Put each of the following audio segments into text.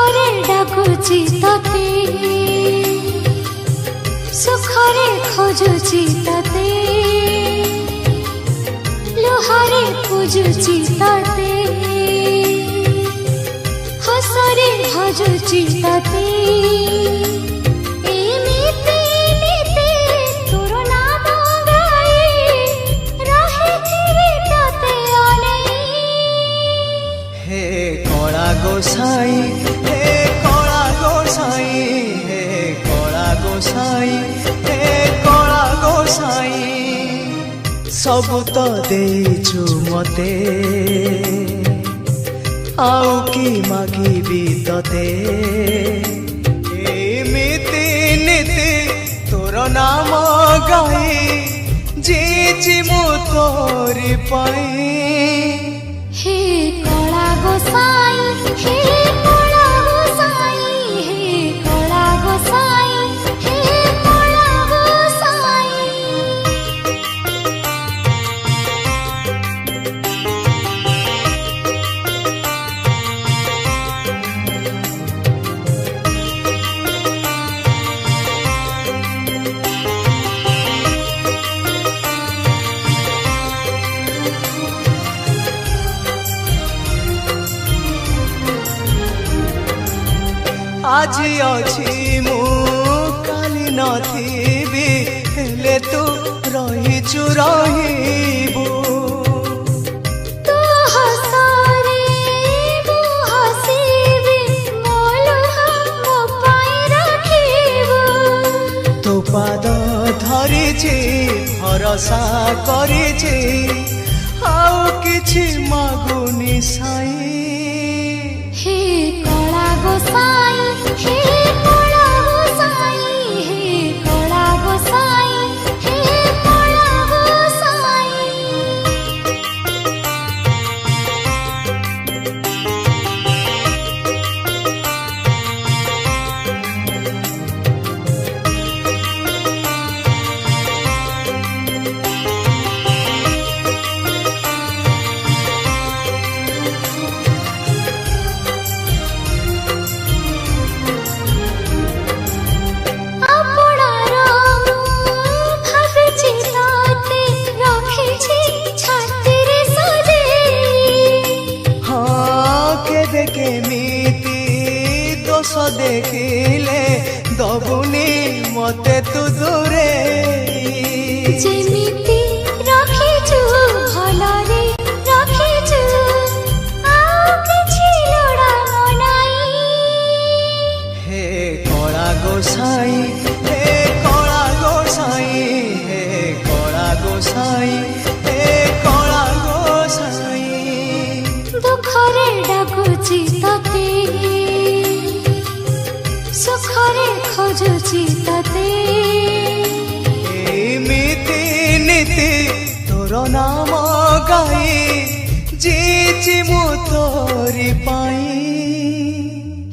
सुखरे डाकुची तते सुखरे खोजुची तते लुहारे पूजुची तते हसरे भजुची तते गोसाई हे कला गोसाई हे कला गोसाई हे कला गोसाई सबु तो देचु मते आउ की मागिबी तते एमिति नीति तोर नाम गाई जीची मु तोरी पाई हे कला गोसाई हे कला गोसाई हे कला गोसाई हे कला गोसाई आज अच्छी मु काली नथिबी हेले तू रहिचु रहिबु तू हसरे मु हसीबी मोलु मो पाई रखिबु तो पाद धरिछि भरोसा करिछि आउ किछि मागुनी साई हे कला गोसाई हे कला गोसाई हे कला गोसाई हे कला गोसाई केमिति दोष देखिले दबुनी मते तू दूरे जेमिति रखिछु भलरे रखिछु आउ किछि लोड़ा मनाई हे कला गोसाई हे कला गोसाई हे कला गोसाई हे कला गोसाई दुखरे डाकुची तते सुखरे खोजुची तते एमिति नीति तोर नाम गाई जीची मु तोरी पाई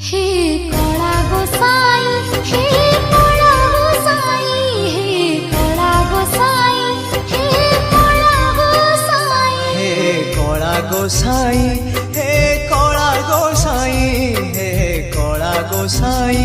हे कला गोसाई हे कला गोसाई हे कला गोसाई हे कला गोसाई हे कला गोसाई हे कला गोसाई हे कला गोसाई